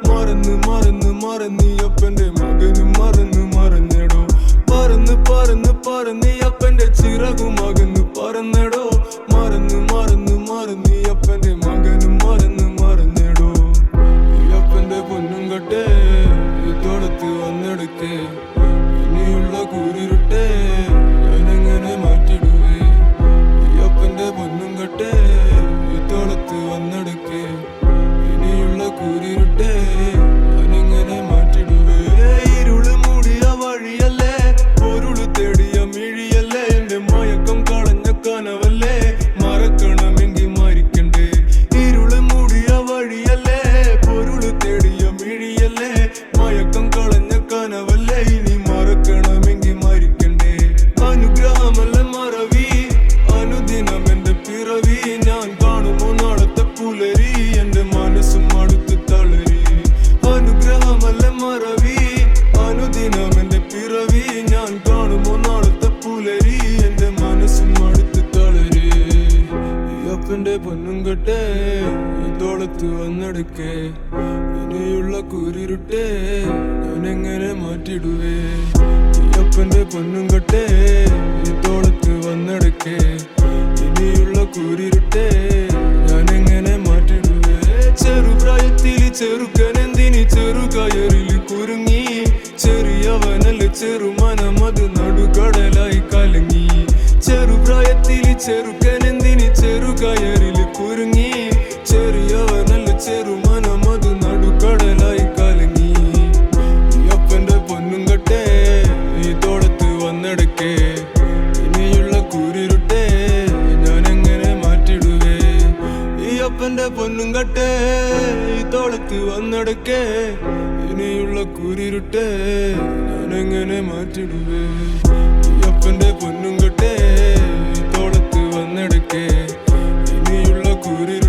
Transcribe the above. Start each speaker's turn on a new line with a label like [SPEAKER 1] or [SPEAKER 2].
[SPEAKER 1] മറന്ന് മറന്ന് മറന്നീ അപ്പന്റെ മകനും മറന്നെടോ. പറന്ന് പറന്ന് പറന്നീ അപ്പന്റെ ചിറകും അകന്ന് പറന്നെടോ. മറന്ന് മറന്ന് മറന്നീ അപ്പന്റെ മകനും മറന്നെടോ. ഈ അപ്പന്റെ പൊന്നും കെട്ടേ ഈ തോളത്ത് വന്നെടുക്കേ, ഇനിയുള്ള കൂരിരുട്ടേ ഞാനെങ്ങനെ മാറ്റിടുവേ. ഈ അപ്പന്റെ പൊന്നും കെട്ടേ ഈ തോളത്ത് വന്നെടുക്കേ, ഇനിയുള്ള കൂരിരുട്ടേ ഞാനെങ്ങനെ മാറ്റിടുവേ. ഇരുള് മൂടിയ വഴിയല്ലേ, പൊരുള് തേടിയ മിഴിയല്ലേ, എന്റെ മയക്കം കളഞ്ഞ കനവല്ലേ, മറക്കണമെങ്കിൽ മരിക്കണ്ടേ. ഇരുള് മൂടിയ വഴിയല്ലേ, പൊരുള് തേടിയ മിഴിയല്ലേ, മയക്കം കളഞ്ഞ കനവല്ലേ, ഇനി മറക്കണമെങ്കിൽ മരിക്കണ്ടേ. അനുഗ്രഹമല്ല മറവി, അനുദിനം എന്റെ പിറവി, ഞാൻ കാണുമോ നാളത്തെ പുലരി, എന്റെ മനസ്സും അടുത്ത് തളരി. അനുഗ്രഹമല്ല മറവി, അനുദിനം എന്റെ പിറവി, ഞാൻ കാണുമോ നാളത്തെ പുലരി, എന്റെ മനസ്സും അടുത്ത് തളരി. ഈ അപ്പന്റെ പൊന്നും കെട്ടേ ഈ തോളത്ത് വന്നെടുക്കേ, ഇനിയുള്ള കൂരിരുട്ടേ ഞാനെങ്ങനെ മാറ്റിടുവേ. ഈ അപ്പന്റെ പൊന്നും കെട്ടേ ഈ തോളത്ത് വന്നെടുക്കേ, ഇനിയുള്ള കൂരിരുട്ടേ ഞാനെങ്ങനെ മാറ്റിടുവേ. ചെറുപ്രായത്തില് ചെറുക്കനെന്തിന് ചെറുകയറില് കുരുങ്ങി, ചെറിയവനല്ല ചെറുമനം അത് നടുകടലായി കലങ്ങി. ചെറുപ്രായത്തില് ചെറുക്കനെന്തിന് ചെറുകയറില് കുരുങ്ങി, ചെറിയവനല്ല ചെറുമനം അത് നടുകടലായി കലങ്ങി. ഈ അപ്പന്റെ പൊന്നും കെട്ടേ ഈ തോളത്ത് വന്നെടുക്കേ, ഇനിയുള്ള കൂരിരുട്ടേ ഞാനെങ്ങനെ മാറ്റിടുവേ. ഈ അപ്പന്റെ പൊന്നും കെട്ടേ ഈ തോളത്ത് വന്നെടുക്കേ, ഇനിയുള്ള കൂരിരുട്ടേ ഞാനെങ്ങനെ മാറ്റിടുവേ. ഈ അപ്പന്റെ പൊന്നും കെട്ടേ ഈ തോളത്ത് വന്നെടുക്കേ, ഇനിയുള്ള കൂരിരുട്ടേ